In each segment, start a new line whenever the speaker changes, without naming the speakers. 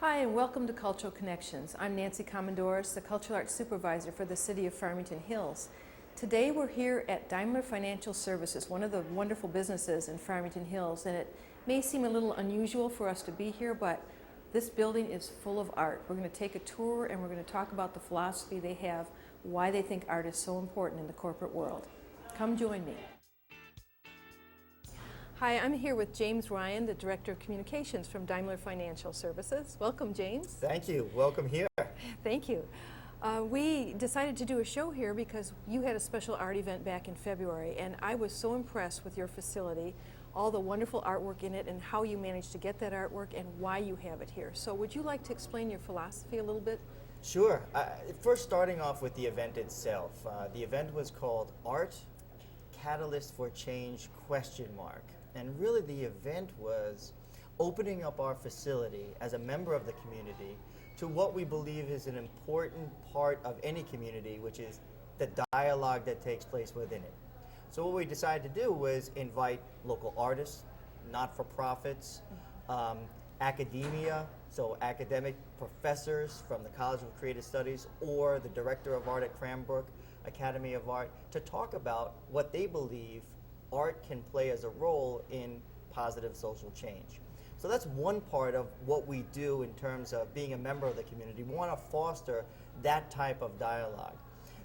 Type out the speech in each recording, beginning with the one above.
Hi, and welcome to Cultural Connections. I'm Nancy Commodores, the Cultural Arts Supervisor for the City of Farmington Hills. Today we're here at Daimler Financial Services, one of the wonderful businesses in Farmington Hills, and it may seem a little unusual for us to be here, but this building is full of art. We're going to take a tour and we're going to talk about the philosophy they have, why they think art is so important in the corporate world. Come join me. Hi, I'm here with James Ryan, the Director of Communications from Daimler Financial Services. Welcome, James.
Thank you. Welcome here.
Thank you. We decided to do a show here because you had a special art event back in February, and I was so impressed with your facility, all the wonderful artwork in it, and how you managed to get that artwork and why you have it here. So would you like to explain your philosophy a little bit?
Sure. First, starting off with the event itself. The event was called Art Catalyst for Change ? And really the event was opening up our facility as a member of the community to what we believe is an important part of any community, which is the dialogue that takes place within it. So what we decided to do was invite local artists, not-for-profits, academia, so academic professors from the College of Creative Studies or the Director of Art at Cranbrook Academy of Art to talk about what they believe art can play as a role in positive social change. So that's one part of what we do in terms of being a member of the community. We want to foster that type of dialogue.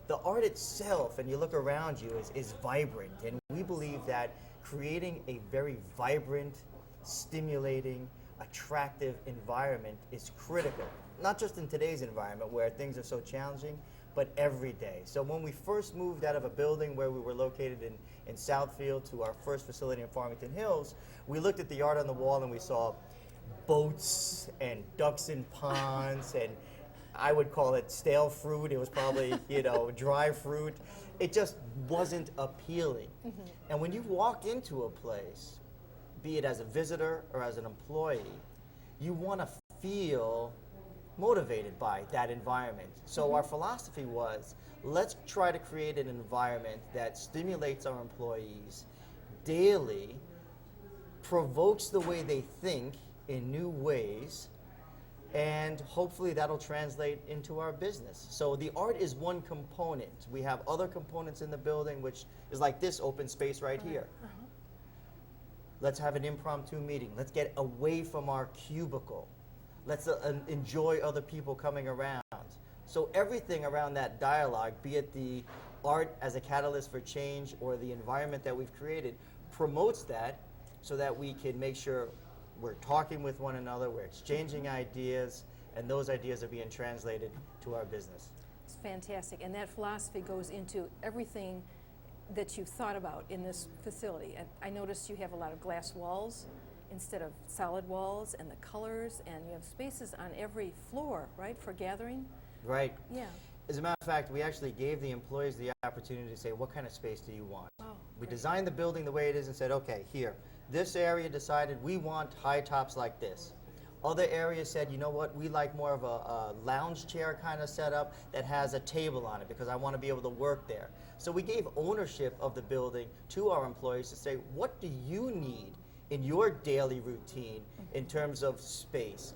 The art itself, and you look around you, is vibrant, and we believe that creating a very vibrant, stimulating, attractive environment is critical. Not just in today's environment where things are so challenging, but every day. So when we first moved out of a building where we were located in Southfield to our first facility in Farmington Hills, we looked at the art on the wall and we saw boats and ducks in ponds, and I would call it stale fruit. It was probably, dry fruit. It just wasn't appealing. Mm-hmm. And when you walk into a place, be it as a visitor or as an employee, you want to feel motivated by that environment. So our philosophy was, let's try to create an environment that stimulates our employees daily, provokes the way they think in new ways, and hopefully that'll translate into our business. So the art is one component. We have other components in the building, which is like this open space right here. Let's have an impromptu meeting. Let's get away from our cubicle. Let's enjoy other people coming around. So everything around that dialogue, be it the art as a catalyst for change or the environment that we've created, promotes that so that we can make sure we're talking with one another, we're exchanging ideas, and those ideas are being translated to our business.
It's fantastic, and that philosophy goes into everything that you've thought about in this facility. And I noticed you have a lot of glass walls instead of solid walls, and the colors, and you have spaces on every floor, right, for gathering?
Right.
Yeah.
As a matter of fact, we actually gave the employees the opportunity to say, what kind of space do you want?
Oh,
we
great. Designed
the building the way it is and said, okay, here, this area decided we want high tops like this. Other areas said, you know what, we like more of a lounge chair kind of setup that has a table on it because I want to be able to work there. So we gave ownership of the building to our employees to say, what do you need in your daily routine in terms of space?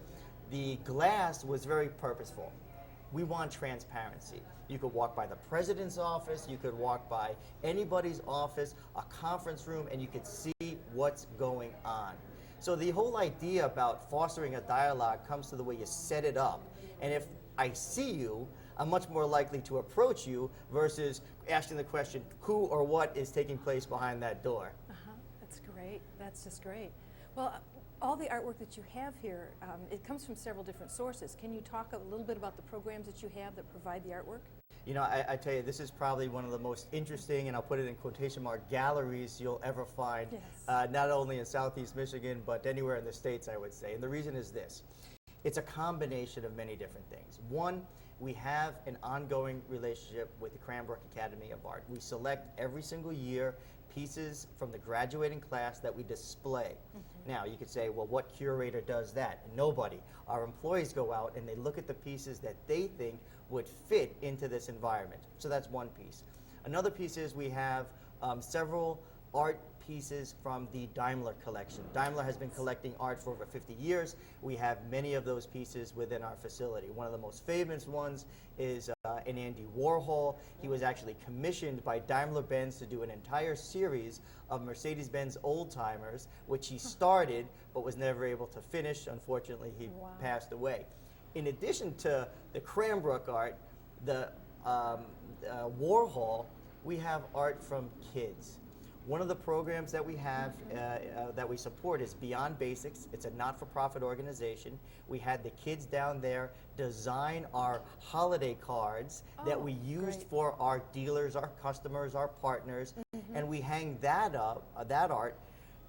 The glass was very purposeful. We want transparency. You could walk by the president's office, you could walk by anybody's office, a conference room, and you could see what's going on. So the whole idea about fostering a dialogue comes to the way you set it up. And if I see you, I'm much more likely to approach you versus asking the question, who or what is taking place behind that door?
That's great. That's just great. Well, all the artwork that you have here, it comes from several different sources. Can you talk a little bit about the programs that you have that provide the artwork?
You know, I tell you, this is probably one of the most interesting, and I'll put it in quotation mark, galleries you'll ever find, yes. Not only in Southeast Michigan, but anywhere in the States, I would say. And the reason is this. It's a combination of many different things. One, we have an ongoing relationship with the Cranbrook Academy of Art. We select every single year pieces from the graduating class that we display. Mm-hmm. Now, you could say, well, what curator does that? Nobody. Our employees go out and they look at the pieces that they think would fit into this environment. So that's one piece. Another piece is we have several art pieces from the Daimler collection. Daimler has been collecting art for over 50 years. We have many of those pieces within our facility. One of the most famous ones is an Andy Warhol. He was actually commissioned by Daimler-Benz to do an entire series of Mercedes-Benz old-timers, which he started but was never able to finish. Unfortunately, he passed away. In addition to the Cranbrook art, the Warhol, we have art from kids. One of the programs that we have that we support is Beyond Basics. It's a not-for-profit organization. We had the kids down there design our holiday cards that we used for our dealers, our customers, our partners, and we hang that up, that art,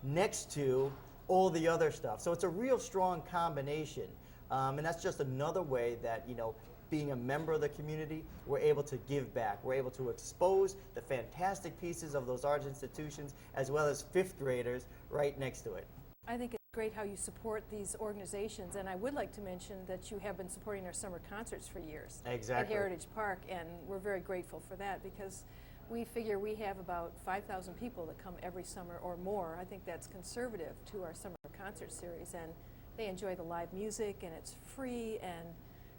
next to all the other stuff. So it's a real strong combination, and that's just another way that, you know, being a member of the community, we're able to give back. We're able to expose the fantastic pieces of those art institutions as well as fifth graders right next to it.
I think it's great how you support these organizations, and I would like to mention that you have been supporting our summer concerts for years at Heritage Park, and we're very grateful for that because we figure we have about 5,000 people that come every summer or more. I think that's conservative to our summer concert series, and they enjoy the live music, and it's free, and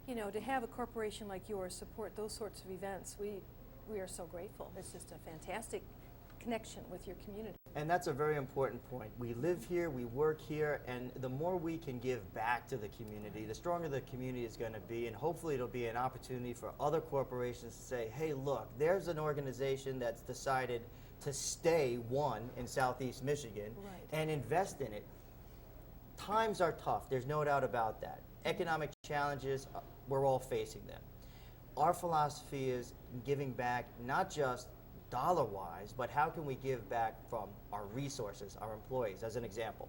you know, to have a corporation like yours support those sorts of events, we are so grateful. It's just a fantastic connection with your community.
And that's a very important point. We live here, we work here, and the more we can give back to the community, the stronger the community is going to be, and hopefully it'll be an opportunity for other corporations to say, hey, look, there's an organization that's decided to stay, in Southeast Michigan, and invest in it. Times are tough, there's no doubt about that. Economic challenges, we're all facing them. Our philosophy is giving back, not just dollar-wise, but how can we give back from our resources, our employees. As an example,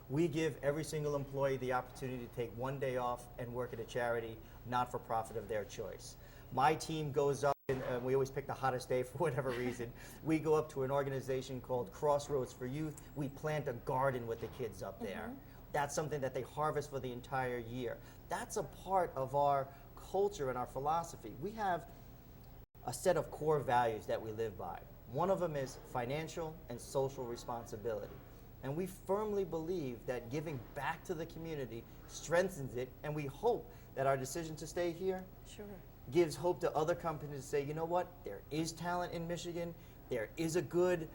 we give every single employee the opportunity to take one day off and work at a charity, not-for-profit of their choice. My team goes up, and we always pick the hottest day for whatever reason. We go up to an organization called Crossroads for Youth. We plant a garden with the kids up there. That's something that they harvest for the entire year. That's a part of our culture and our philosophy. We have a set of core values that we live by. One of them is financial and social responsibility. And we firmly believe that giving back to the community strengthens it, and we hope that our decision to stay here gives hope to other companies to say, you know what, there is talent in Michigan, there is a good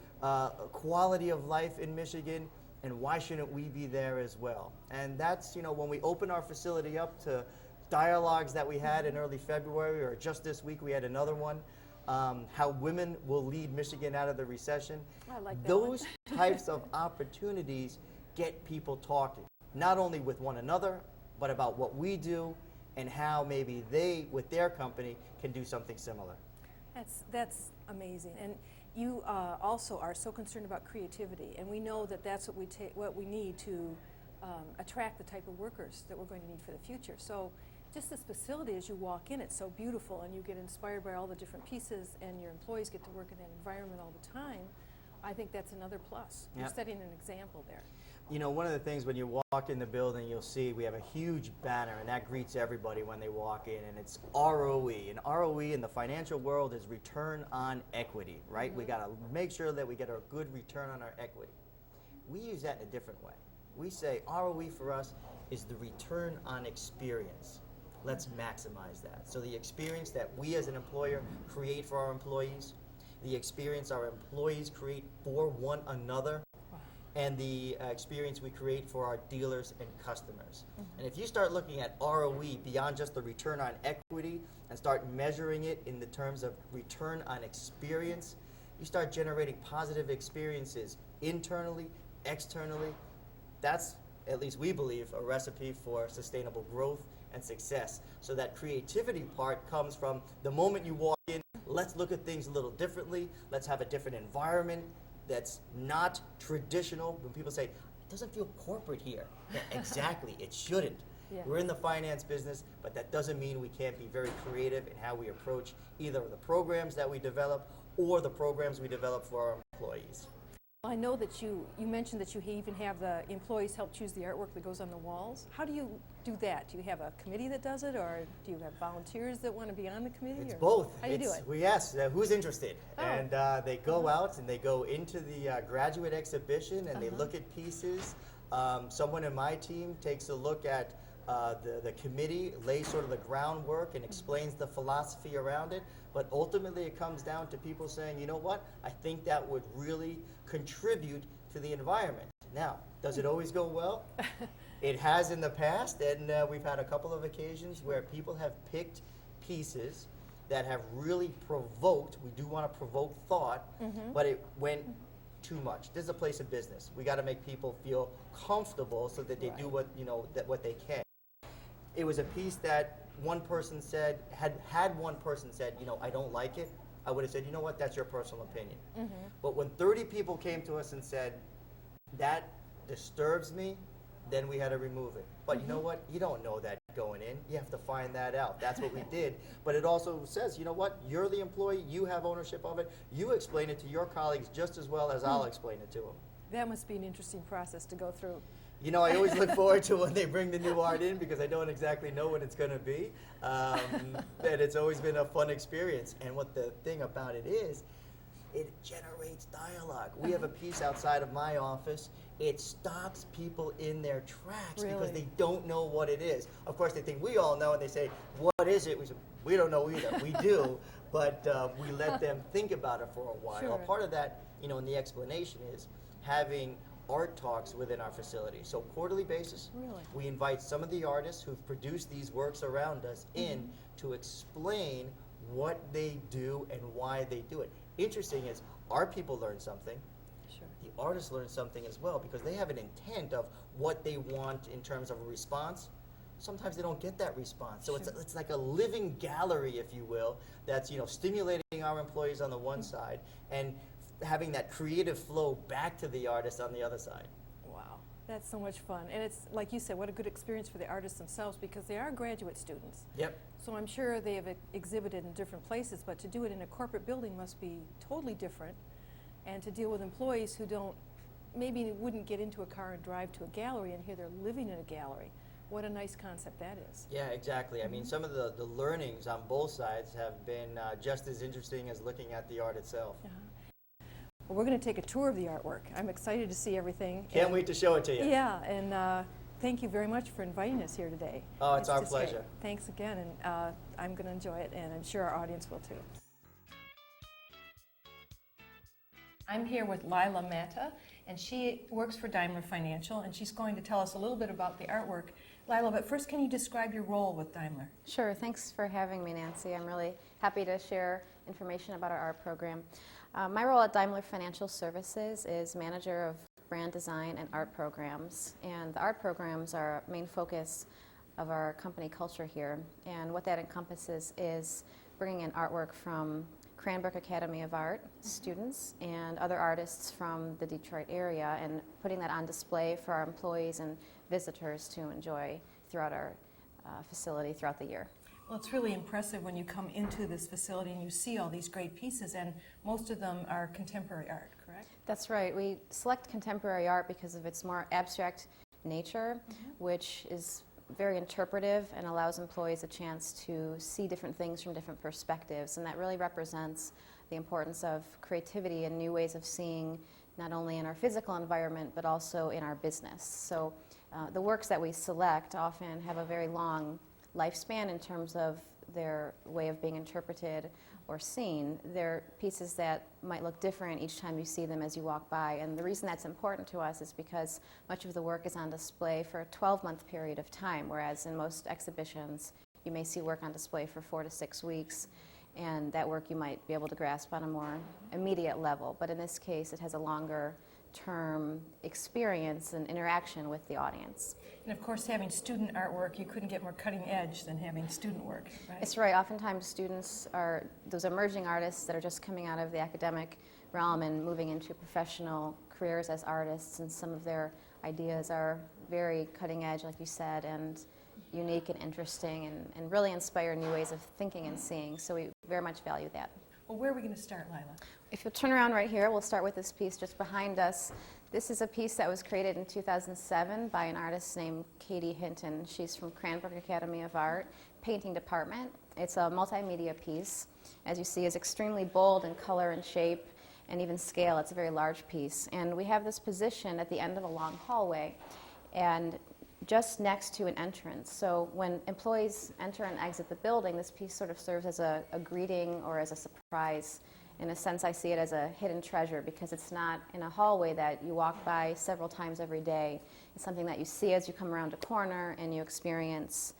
quality of life in Michigan, and why shouldn't we be there as well? And that's, you know, when we open our facility up to dialogues that we had in early February, or just this week we had another one, how women will lead Michigan out of the recession.
I like that
Those types of opportunities get people talking, not only with one another, but about what we do and how maybe they, with their company, can do something similar.
That's amazing. And you also are so concerned about creativity, and we know that that's what we need to attract the type of workers that we're going to need for the future. So just this facility, as you walk in, it's so beautiful, and you get inspired by all the different pieces, and your employees get to work in that environment all the time. I think that's another plus. You're setting an example there.
You know, one of the things when you walk in the building, you'll see we have a huge banner, and that greets everybody when they walk in, and it's ROE. And ROE in the financial world is return on equity, right? We got to make sure that we get a good return on our equity. We use that in a different way. We say ROE for us is the return on experience. Let's maximize that. So the experience that we as an employer create for our employees, the experience our employees create for one another, and the experience we create for our dealers and customers. And if you start looking at ROE beyond just the return on equity and start measuring it in the terms of return on experience, you start generating positive experiences internally, externally. That's, at least we believe, a recipe for sustainable growth and success. So that creativity part comes from the moment you walk in, let's look at things a little differently, let's have a different environment that's not traditional. When people say, it doesn't feel corporate here. Yeah, exactly, it shouldn't. We're in the finance business, but that doesn't mean we can't be very creative in how we approach either the programs that we develop or the programs we develop for our employees.
I know that you mentioned that you even have the employees help choose the artwork that goes on the walls. How do you do that? Do you have a committee that does it, or do you have volunteers that want to be on the committee?
It's
or
both.
How do you do it?
We ask who's interested,
Oh.
and they go out and they go into the graduate exhibition and they look at pieces. Someone in my team takes a look at the committee, lays sort of the groundwork and explains the philosophy around it. But ultimately, it comes down to people saying, you know what, I think that would really contribute to the environment. Now, does it always go well? It has in the past, and we've had a couple of occasions where people have picked pieces that have really provoked, we do want to provoke thought, but it went too much. This is a place of business. We got to make people feel comfortable so that they do what, what they can. It was a piece that one person said, had one person said, I don't like it, I would have said, you know what, that's your personal opinion. But when 30 people came to us and said, that disturbs me, then we had to remove it. But you know what, you don't know that going in. You have to find that out. That's what we did. But it also says, you know what, you're the employee, you have ownership of it, you explain it to your colleagues just as well as I'll explain it to them.
That must be an interesting process to go through.
I always look forward to when they bring the new art in because I don't exactly know what it's going to be. And it's always been a fun experience. And what the thing about it is, it generates dialogue. We have a piece outside of my office. It stops people in their tracks because they don't know what it is. Of course, they think we all know, and they say, what is it? We say, we don't know either. We do, but we let them think about it for a while.
Sure.
Part of that, in the explanation is having art talks within our facility. So quarterly basis, we invite some of the artists who've produced these works around us in to explain what they do and why they do it. Interesting is our people learn something.
Sure.
The artists learn something as well because they have an intent of what they want in terms of a response. Sometimes they don't get that response. So it's like a living gallery, if you will, that's stimulating our employees on the one side and having that creative flow back to the artist on the other side.
Wow, that's so much fun. And it's, like you said, what a good experience for the artists themselves because they are graduate students.
Yep.
So I'm sure they have exhibited in different places, but to do it in a corporate building must be totally different. And to deal with employees who maybe wouldn't get into a car and drive to a gallery, and here they're living in a gallery. What a nice concept that is.
Yeah, exactly. I mean, some of the learnings on both sides have been just as interesting as looking at the art itself.
Well, we're going to take a tour of the artwork. I'm excited to see everything.
Can't wait to show it to you.
Yeah, and thank you very much for inviting us here today.
Oh, it's our
just great.
pleasure.
Thanks again, and I'm going to enjoy it, and I'm sure our audience will too. I'm here with Lila Mata, and she works for Daimler Financial, and she's going to tell us a little bit about the artwork. Lila, but first, can you describe your role with Daimler?
Sure. Thanks for having me, Nancy. I'm really happy to share information about our art program. My role at Daimler Financial Services is manager of brand design and art programs. And the art programs are a main focus of our company culture here. And what that encompasses is bringing in artwork from Cranbrook Academy of Art students and other artists from the Detroit area and putting that on display for our employees and visitors to enjoy throughout our facility throughout the year.
Well, it's really impressive when you come into this facility and you see all these great pieces, and most of them are contemporary art, correct?
That's right. We select contemporary art because of its more abstract nature, which is very interpretive and allows employees a chance to see different things from different perspectives, and that really represents the importance of creativity and new ways of seeing not only in our physical environment but also in our business. So the works that we select often have a very long lifespan in terms of their way of being interpreted or seen. They're pieces that might look different each time you see them as you walk by, and the reason that's important to us is because much of the work is on display for a 12-month period of time, whereas in most exhibitions you may see work on display for 4 to 6 weeks, and that work you might be able to grasp on a more immediate level. But in this case, it has a longer term experience and interaction with the audience.
And of course, having student artwork, you couldn't get more cutting edge than having student work, right?
It's right. Oftentimes students are those emerging artists that are just coming out of the academic realm and moving into professional careers as artists, and some of their ideas are very cutting edge, like you said, and unique and interesting and really inspire new ways of thinking and seeing. So we very much value that.
Well, where are we going to start, Lila?
If you'll turn around right here, we'll start with this piece just behind us. This is a piece that was created in 2007 by an artist named Katie Hinton. She's from Cranbrook Academy of Art, painting department. It's a multimedia piece. As you see, it's extremely bold in color and shape and even scale. It's a very large piece. And we have this position at the end of a long hallway and just next to an entrance. So when employees enter and exit the building, this piece sort of serves as a greeting or as a surprise. In a sense, I see it as a hidden treasure because it's not in a hallway that you walk by several times every day. It's something that you see as you come around a corner and you experience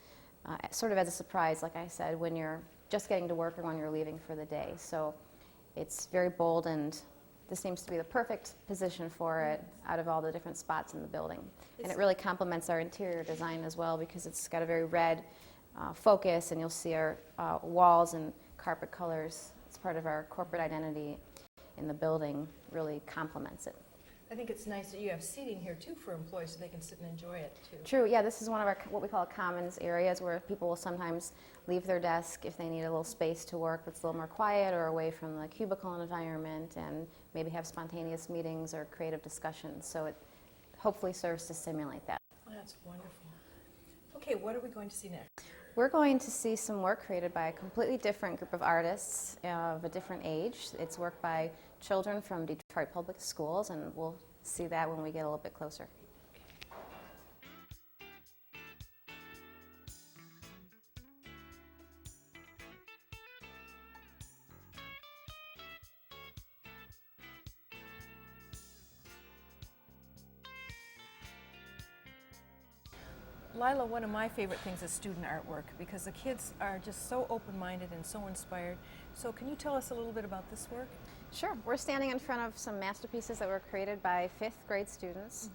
sort of as a surprise, like I said, when you're just getting to work or when you're leaving for the day. So it's very bold, and this seems to be the perfect position for it out of all the different spots in the building. And it really complements our interior design as well because it's got a very red focus, and you'll see our walls and carpet colors. It's part of our corporate identity in the building, really complements it.
I think it's nice that you have seating here too for employees so they can sit and enjoy it too.
True, yeah, this is one of our what we call commons areas where people will sometimes leave their desk if they need a little space to work that's a little more quiet or away from the cubicle environment, and maybe have spontaneous meetings or creative discussions. So it hopefully serves to stimulate that.
Oh, that's wonderful. Okay, what are we going to see next?
We're going to see some work created by a completely different group of artists of a different age. It's work by children from Detroit Public Schools, and we'll see that when we get a little bit closer.
Lila, one of my favorite things is student artwork because the kids are just so open-minded and so inspired. So can you tell us a little bit about this work?
Sure. We're standing in front of some masterpieces that were created by 5th grade students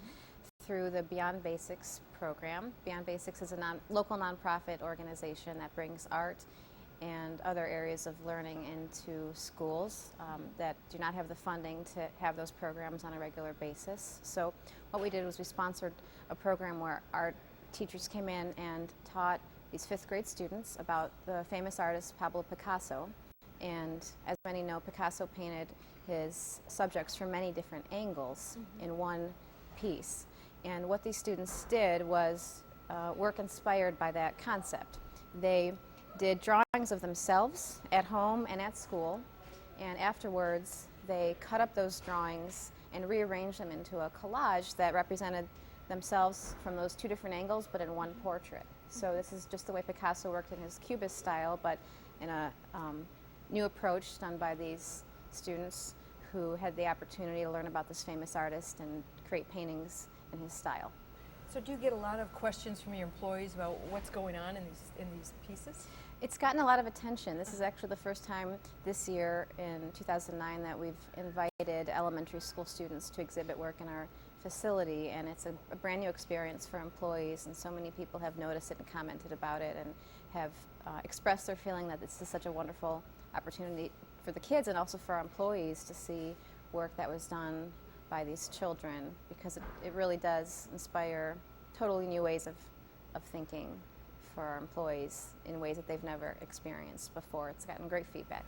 through the Beyond Basics program. Beyond Basics is a local nonprofit organization that brings art and other areas of learning into schools that do not have the funding to have those programs on a regular basis. So what we did was we sponsored a program where art teachers came in and taught these 5th grade students about the famous artist Pablo Picasso. And as many know, Picasso painted his subjects from many different angles in one piece. And what these students did was work inspired by that concept. They did drawings of themselves at home and at school, and afterwards they cut up those drawings and rearranged them into a collage that represented themselves from those two different angles, but in one portrait. So this is just the way Picasso worked in his Cubist style, but in a new approach done by these students who had the opportunity to learn about this famous artist and create paintings in his style.
So do you get a lot of questions from your employees about what's going on in these pieces?
It's gotten a lot of attention. This is actually the first time this year in 2009 that we've invited elementary school students to exhibit work in our facility, and it's a brand new experience for employees, and so many people have noticed it and commented about it and have expressed their feeling that this is such a wonderful opportunity for the kids and also for our employees to see work that was done by these children, because it really does inspire totally new ways of thinking for our employees in ways that they've never experienced before. It's gotten great feedback.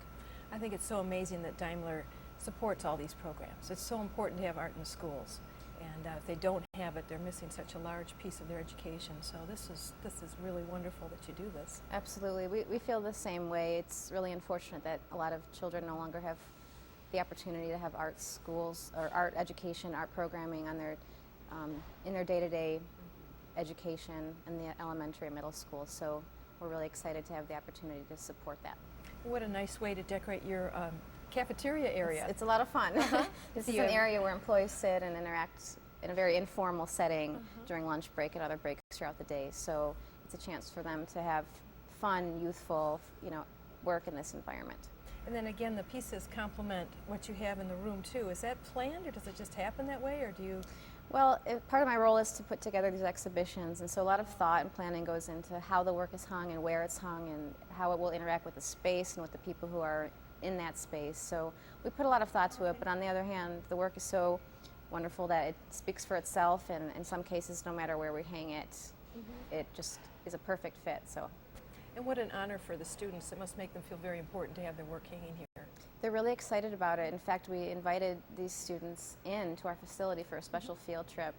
I think it's so amazing that Daimler supports all these programs. It's so important to have art in the schools. And if they don't have it, they're missing such a large piece of their education. So this is really wonderful that you do this.
Absolutely. We feel the same way. It's really unfortunate that a lot of children no longer have the opportunity to have art schools or art education, art programming on their in their day-to-day education in the elementary and middle school. So we're really excited to have the opportunity to support that.
What a nice way to decorate your cafeteria area.
It's a lot of fun. This is an area where employees sit and interact in a very informal setting during lunch break and other breaks throughout the day. So it's a chance for them to have fun, youthful, work in this environment.
And then again, the pieces complement what you have in the room too. Is that planned, or does it just happen that way, or do you?
Well, part of my role is to put together these exhibitions, and so a lot of thought and planning goes into how the work is hung and where it's hung and how it will interact with the space and with the people who are in that space. So we put a lot of thought to it, but on the other hand, the work is so wonderful that it speaks for itself, and in some cases, no matter where we hang it, it just is a perfect fit. So.
And what an honor for the students. It must make them feel very important to have their work hanging here.
They're really excited about it. In fact, we invited these students in to our facility for a special field trip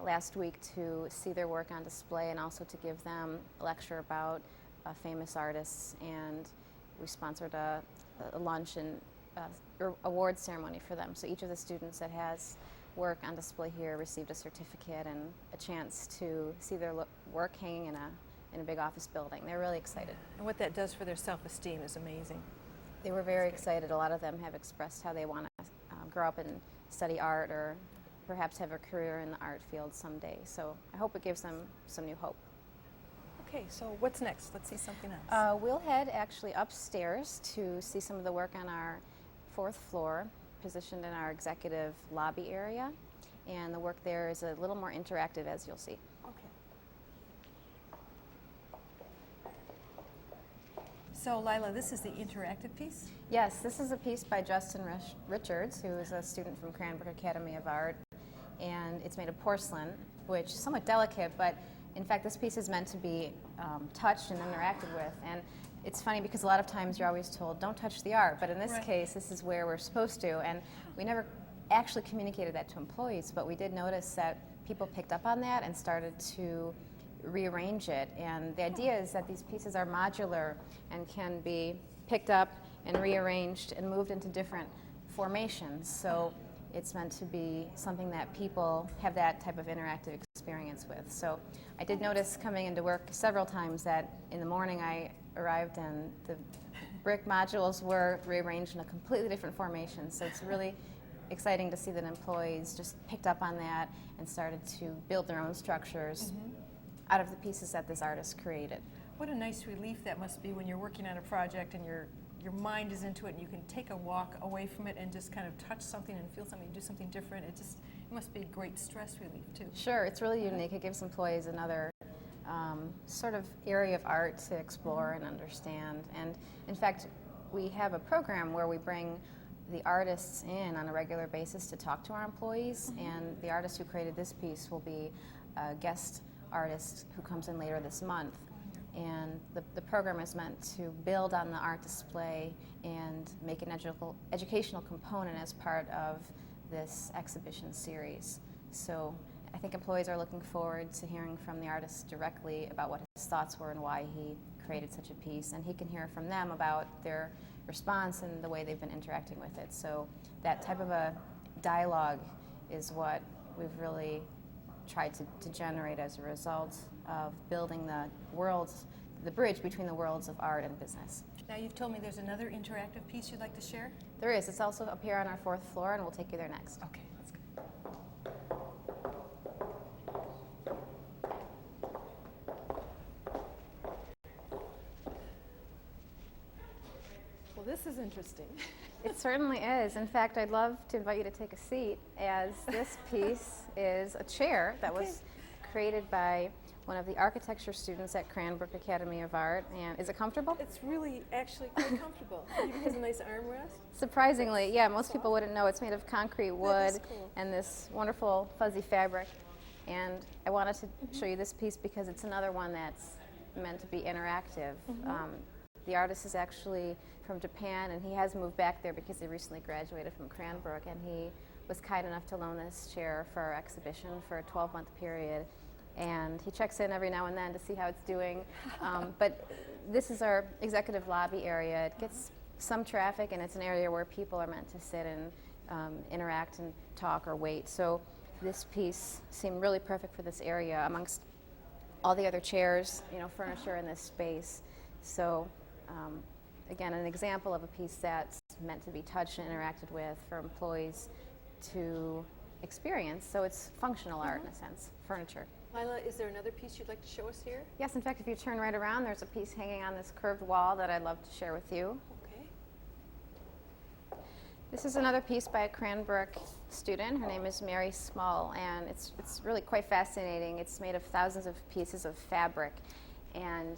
last week to see their work on display and also to give them a lecture about famous artists. And we sponsored a lunch and award ceremony for them. So each of the students that has work on display here received a certificate and a chance to see their work hanging in a big office building. They're really excited.
And what that does for their self-esteem is amazing.
They were very excited. A lot of them have expressed how they want to grow up and study art or perhaps have a career in the art field someday. So I hope it gives them some new hope.
Okay, so what's next? Let's see something else.
We'll head actually upstairs to see some of the work on our 4th floor, positioned in our executive lobby area. And the work there is a little more interactive, as you'll see.
Okay. So Lila, this is the interactive piece?
Yes, this is a piece by Justin Richards, who is a student from Cranbrook Academy of Art. And it's made of porcelain, which is somewhat delicate, but in fact this piece is meant to be touched and interacted with. And it's funny because a lot of times you're always told, don't touch the art, but in this case, this is where we're supposed to. And we never actually communicated that to employees, but we did notice that people picked up on that and started to rearrange it. And the idea is that these pieces are modular and can be picked up and rearranged and moved into different formations. So it's meant to be something that people have that type of interactive experience with. So I did notice coming into work several times that in the morning I arrived and the brick modules were rearranged in a completely different formation. So it's really exciting to see that employees just picked up on that and started to build their own structures out of the pieces that this artist created.
What a nice relief that must be when you're working on a project and your mind is into it and you can take a walk away from it and just kind of touch something and feel something, do something different. It must be great stress relief too.
Sure, it's really unique. It gives employees another sort of area of art to explore and understand. And in fact, we have a program where we bring the artists in on a regular basis to talk to our employees, and the artist who created this piece will be a guest artist who comes in later this month. And the program is meant to build on the art display and make an educational component as part of this exhibition series. So I think employees are looking forward to hearing from the artist directly about what his thoughts were and why he created such a piece, and he can hear from them about their response and the way they've been interacting with it. So that type of a dialogue is what we've really tried to generate as a result of building the bridge between the worlds of art and business.
Now you've told me there's another interactive piece you'd like to share?
There is. It's also up here on our 4th floor, and we'll take you there next.
Okay, let's go. Well, this is interesting.
It certainly is. In fact, I'd love to invite you to take a seat, as this piece is a chair that was created by one of the architecture students at Cranbrook Academy of Art. And is it comfortable?
It's really actually quite comfortable. It even has a nice armrest.
Surprisingly, yeah, most people wouldn't know. It's made of concrete wood
cool.
and this wonderful fuzzy fabric. And I wanted to show you this piece because it's another one that's meant to be interactive. The artist is actually from Japan, and he has moved back there because he recently graduated from Cranbrook, and he was kind enough to loan this chair for our exhibition for a 12-month period. And he checks in every now and then to see how it's doing. But this is our executive lobby area. It gets some traffic, and it's an area where people are meant to sit and interact and talk or wait. So this piece seemed really perfect for this area amongst all the other chairs, furniture in this space. So again, an example of a piece that's meant to be touched and interacted with for employees to experience. So it's functional art in a sense, furniture.
Lila, is there another piece you'd like to show us here?
Yes, in fact, if you turn right around, there's a piece hanging on this curved wall that I'd love to share with you.
Okay.
This is another piece by a Cranbrook student. Her name is Mary Small, and it's really quite fascinating. It's made of thousands of pieces of fabric, and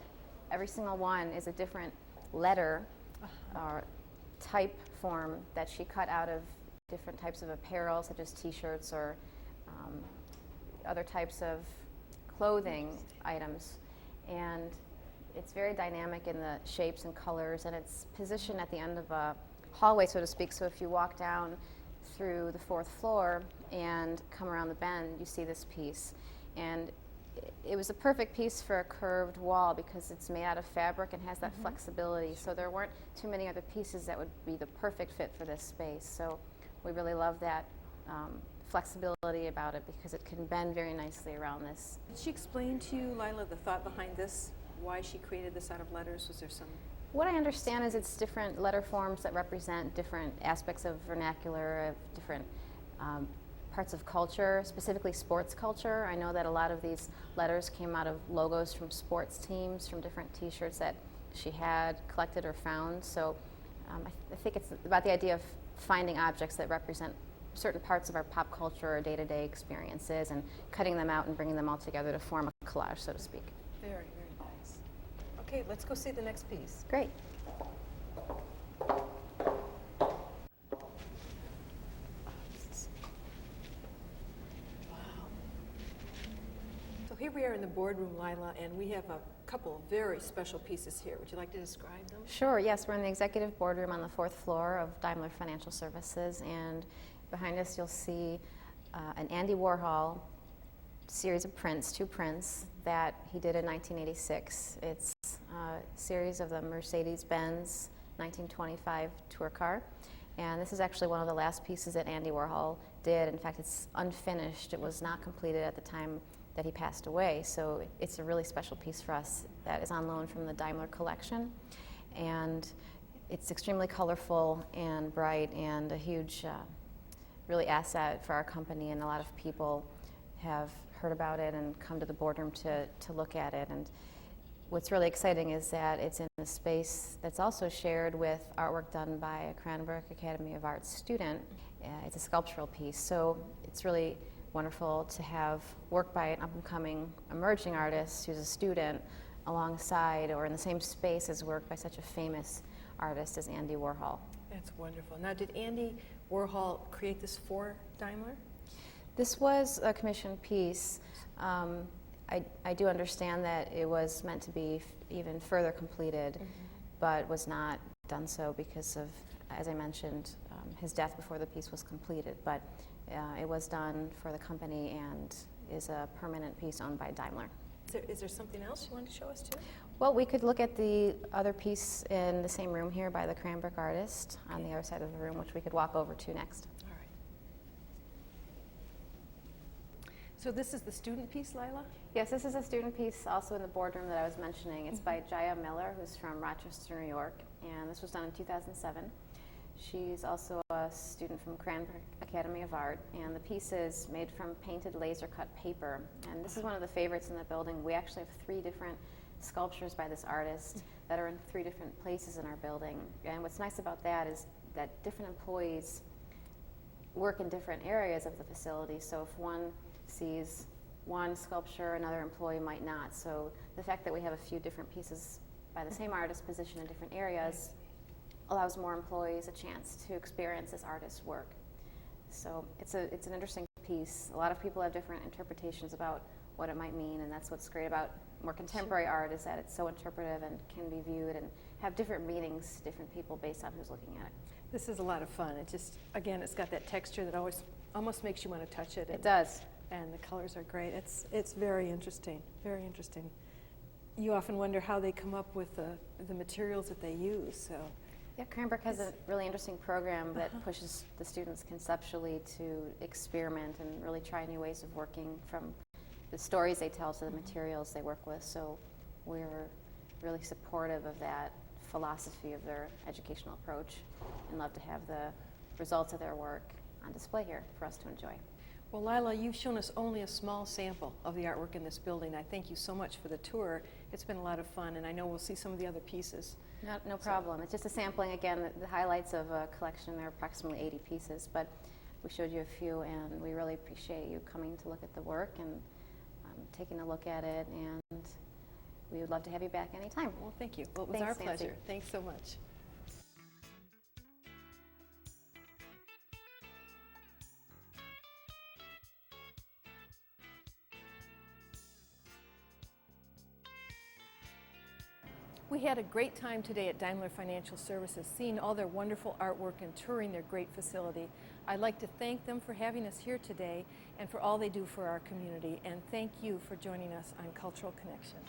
every single one is a different letter or type form that she cut out of different types of apparel, such as t-shirts or other types of clothing items. And it's very dynamic in the shapes and colors, and it's positioned at the end of a hallway, so to speak. So if you walk down through the 4th floor and come around the bend, you see this piece. And it was a perfect piece for a curved wall because it's made out of fabric and has that flexibility. So there weren't too many other pieces that would be the perfect fit for this space. So we really love that flexibility about it because it can bend very nicely around this.
Did she explain to you, Lila, the thought behind this? Why she created this out of letters? Was there some?
What I understand is it's different letter forms that represent different aspects of vernacular, of different parts of culture, specifically sports culture. I know that a lot of these letters came out of logos from sports teams, from different t-shirts that she had collected or found. So I think it's about the idea of finding objects that represent certain parts of our pop culture or day-to-day experiences and cutting them out and bringing them all together to form a collage, so to speak.
Very, very nice. Okay, let's go see the next piece.
Great.
So here we are in the boardroom, Lila, and we have a couple of very special pieces here. Would you like to describe them?
Sure, yes. We're in the executive boardroom on the 4th floor of Daimler Financial Services, and behind us you'll see an Andy Warhol series of prints, 2 prints, that he did in 1986. It's a series of the Mercedes-Benz 1925 tour car, and this is actually one of the last pieces that Andy Warhol did. In fact, it's unfinished. It was not completed at the time that he passed away, so it's a really special piece for us that is on loan from the Daimler collection, and it's extremely colorful and bright and a huge really asset for our company, and a lot of people have heard about it and come to the boardroom to look at it. And what's really exciting is that it's in a space that's also shared with artwork done by a Cranbrook Academy of Arts student. It's a sculptural piece, so it's really wonderful to have work by an up-and-coming emerging artist who's a student alongside or in the same space as work by such a famous artist as Andy Warhol.
That's wonderful. Now, did Andy Warhol create this for Daimler?
This was a commissioned piece. I do understand that it was meant to be even further completed, but was not done so because of, as I mentioned, his death before the piece was completed. But it was done for the company and is a permanent piece owned by Daimler.
Is there something else you want to show us too?
Well, we could look at the other piece in the same room here by the Cranbrook artist on the other side of the room, which we could walk over to next.
All right. So this is the student piece, Lila?
Yes, this is a student piece also in the boardroom that I was mentioning. It's by Jaya Miller, who's from Rochester, New York, and this was done in 2007. She's also a student from Cranbrook Academy of Art, and the piece is made from painted laser-cut paper. And this is one of the favorites in the building. We actually have 3 different sculptures by this artist that are in 3 different places in our building. And what's nice about that is that different employees work in different areas of the facility. So if one sees one sculpture, another employee might not. So the fact that we have a few different pieces by the same artist positioned in different areas allows more employees a chance to experience this artist's work. So it's an interesting piece. A lot of people have different interpretations about what it might mean, and that's what's great about more contemporary art, is that it's so interpretive and can be viewed and have different meanings to different people based on who's looking at it.
This is a lot of fun. It just, again, it's got that texture that almost makes you want to touch it.
It does.
And the colors are great. It's very interesting, very interesting. You often wonder how they come up with the materials that they use. So.
Yeah, Cranbrook has a really interesting program that pushes the students conceptually to experiment and really try new ways of working, from the stories they tell to the materials they work with. So we're really supportive of that philosophy of their educational approach and love to have the results of their work on display here for us to enjoy.
Well, Lila, you've shown us only a small sample of the artwork in this building. I thank you so much for the tour. It's been a lot of fun, and I know we'll see some of the other pieces.
No problem. It's just a sampling, again, the highlights of a collection. There are approximately 80 pieces, but we showed you a few, and we really appreciate you coming to look at the work and taking a look at it, and we would love to have you back anytime.
Well, thank you. Well, it was
Thanks,
our
Nancy.
pleasure. Thanks so much. We had a great time today at Daimler Financial Services, seeing all their wonderful artwork and touring their great facility. I'd like to thank them for having us here today and for all they do for our community. And thank you for joining us on Cultural Connection.